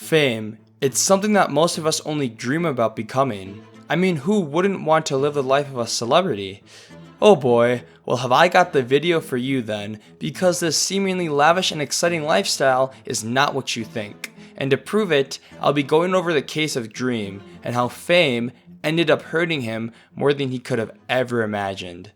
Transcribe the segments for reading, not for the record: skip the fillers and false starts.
Fame. It's something that most of us only dream about becoming. I mean, who wouldn't want to live the life of a celebrity? Oh boy, well have I got the video for you then, because this seemingly lavish and exciting lifestyle is not what you think. And to prove it, I'll be going over the case of Dream, and how fame ended up hurting him more than he could have ever imagined.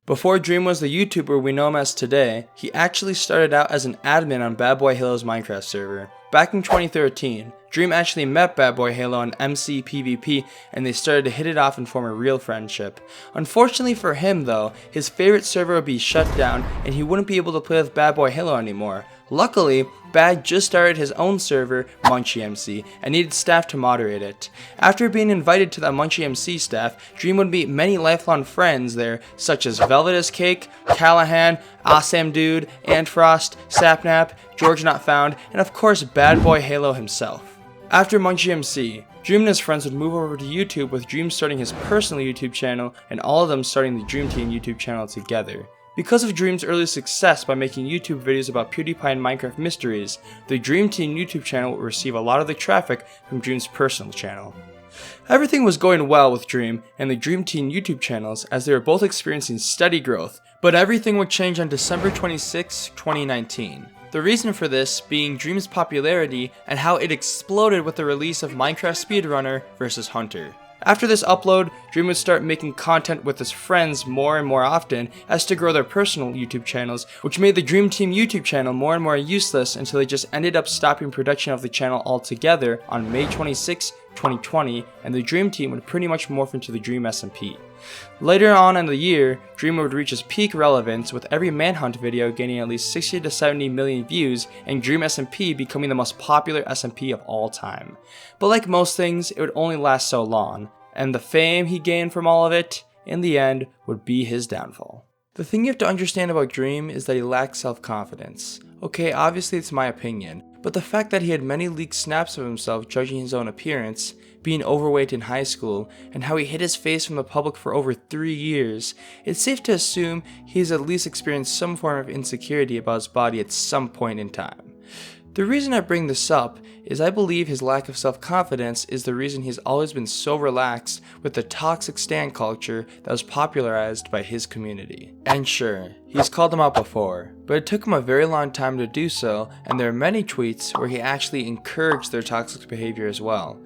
Before Dream was the YouTuber we know him as today, he actually started out as an admin on Bad Boy Halo's Minecraft server. Back in 2013, Dream actually met Bad Boy Halo on MC PvP and they started to hit it off and form a real friendship. Unfortunately for him though, his favorite server would be shut down and he wouldn't be able to play with Bad Boy Halo anymore. Luckily, Bad just started his own server, Munchie MC, and needed staff to moderate it. After being invited to the Munchie MC staff, Dream would meet many lifelong friends there, such as Velvetus Cake, Callahan, Awesome Dude, Antfrost, Sapnap, George Not Found, and of course Bad Boy Halo himself. After Munchie MC, Dream and his friends would move over to YouTube, with Dream starting his personal YouTube channel and all of them starting the Dream Team YouTube channel together. Because of Dream's early success by making YouTube videos about PewDiePie and Minecraft mysteries, the Dream Team YouTube channel would receive a lot of the traffic from Dream's personal channel. Everything was going well with Dream and the Dream Team YouTube channels as they were both experiencing steady growth, but everything would change on December 26, 2019. The reason for this being Dream's popularity and how it exploded with the release of Minecraft Speedrunner vs. Hunter. After this upload, Dream would start making content with his friends more and more often as to grow their personal YouTube channels, which made the Dream Team YouTube channel more and more useless until they just ended up stopping production of the channel altogether on May 26, 2020, and the Dream Team would pretty much morph into the Dream SMP. Later on in the year, Dream would reach his peak relevance with every Manhunt video gaining at least 60 to 70 million views and Dream SMP becoming the most popular SMP of all time. But like most things, it would only last so long, and the fame he gained from all of it, in the end, would be his downfall. The thing you have to understand about Dream is that he lacks self-confidence. Okay, obviously it's my opinion, but the fact that he had many leaked snaps of himself judging his own appearance, being overweight in high school, and how he hid his face from the public for over 3 years, it's safe to assume he's at least experienced some form of insecurity about his body at some point in time. The reason I bring this up is I believe his lack of self-confidence is the reason he's always been so relaxed with the toxic stan culture that was popularized by his community. And sure, he's called them out before, but it took him a very long time to do so, and there are many tweets where he actually encouraged their toxic behavior as well.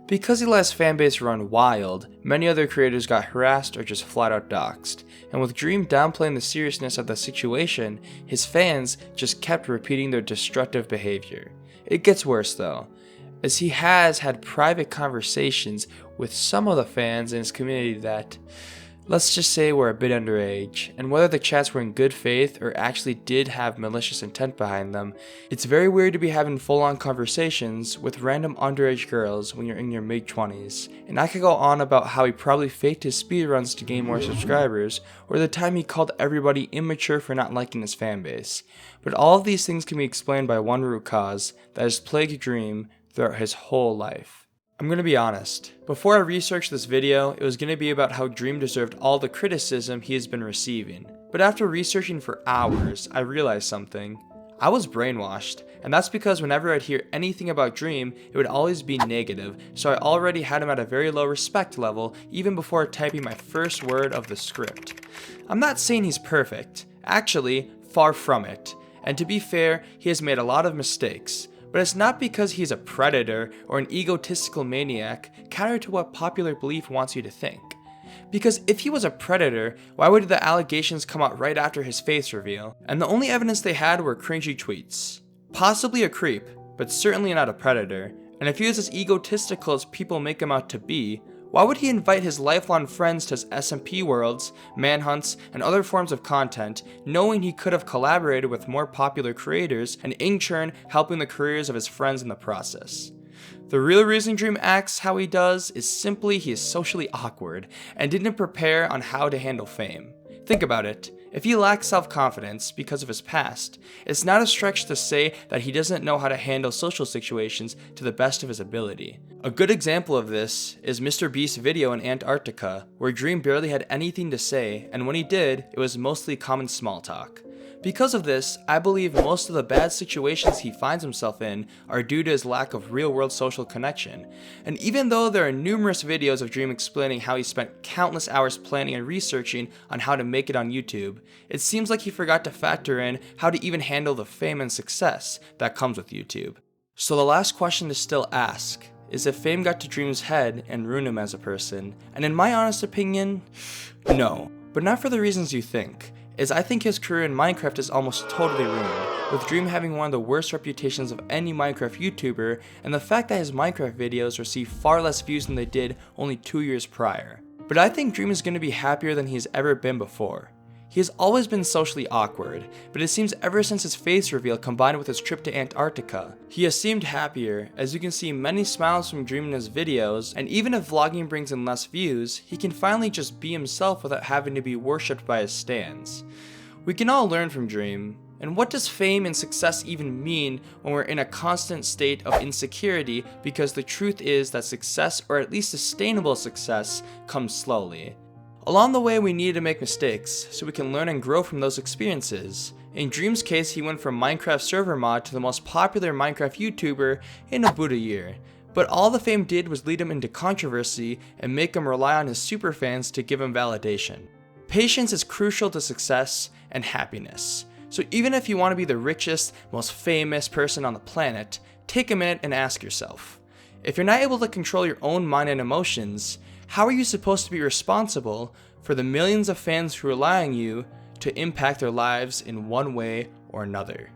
Because he let his fanbase run wild, many other creators got harassed or just flat out doxxed, and with Dream downplaying the seriousness of the situation, his fans just kept repeating their destructive behavior. It gets worse though, as he has had private conversations with some of the fans in his community that, let's just say, were a bit underage, and whether the chats were in good faith or actually did have malicious intent behind them, it's very weird to be having full-on conversations with random underage girls when you're in your mid-20s, and I could go on about how he probably faked his speedruns to gain more subscribers, or the time he called everybody immature for not liking his fanbase. But all of these things can be explained by one root cause that has plagued Dream throughout his whole life. I'm gonna be honest, before I researched this video, it was gonna be about how Dream deserved all the criticism he has been receiving. But after researching for hours, I realized something. I was brainwashed, and that's because whenever I'd hear anything about Dream, it would always be negative, so I already had him at a very low respect level even before typing my first word of the script. I'm not saying he's perfect, actually, far from it, and to be fair, he has made a lot of mistakes. But it's not because he's a predator or an egotistical maniac, counter to what popular belief wants you to think. Because if he was a predator, why would the allegations come out right after his face reveal? And the only evidence they had were cringy tweets. Possibly a creep, but certainly not a predator. And if he was as egotistical as people make him out to be, why would he invite his lifelong friends to his SMP worlds, manhunts, and other forms of content, knowing he could have collaborated with more popular creators and in turn helping the careers of his friends in the process? The real reason Dream acts how he does is simply he is socially awkward and didn't prepare on how to handle fame. Think about it. If he lacks self-confidence because of his past, it's not a stretch to say that he doesn't know how to handle social situations to the best of his ability. A good example of this is Mr. Beast's video in Antarctica, where Dream barely had anything to say, and when he did, it was mostly common small talk. Because of this, I believe most of the bad situations he finds himself in are due to his lack of real-world social connection. And even though there are numerous videos of Dream explaining how he spent countless hours planning and researching on how to make it on YouTube, it seems like he forgot to factor in how to even handle the fame and success that comes with YouTube. So the last question to still ask is if fame got to Dream's head and ruined him as a person. And in my honest opinion, no. But not for the reasons you think. I think his career in Minecraft is almost totally ruined, with Dream having one of the worst reputations of any Minecraft YouTuber, and the fact that his Minecraft videos receive far less views than they did only 2 years prior. But I think Dream is going to be happier than he's ever been before. He has always been socially awkward, but it seems ever since his face reveal combined with his trip to Antarctica, he has seemed happier, as you can see many smiles from Dream in his videos, and even if vlogging brings in less views, he can finally just be himself without having to be worshipped by his stans. We can all learn from Dream. And what does fame and success even mean when we're in a constant state of insecurity, because the truth is that success, or at least sustainable success, comes slowly. Along the way, we need to make mistakes, so we can learn and grow from those experiences. In Dream's case, he went from Minecraft server mod to the most popular Minecraft YouTuber in about a year. But all the fame did was lead him into controversy and make him rely on his superfans to give him validation. Patience is crucial to success and happiness. So even if you want to be the richest, most famous person on the planet, take a minute and ask yourself, if you're not able to control your own mind and emotions, how are you supposed to be responsible for the millions of fans who rely on you to impact their lives in one way or another?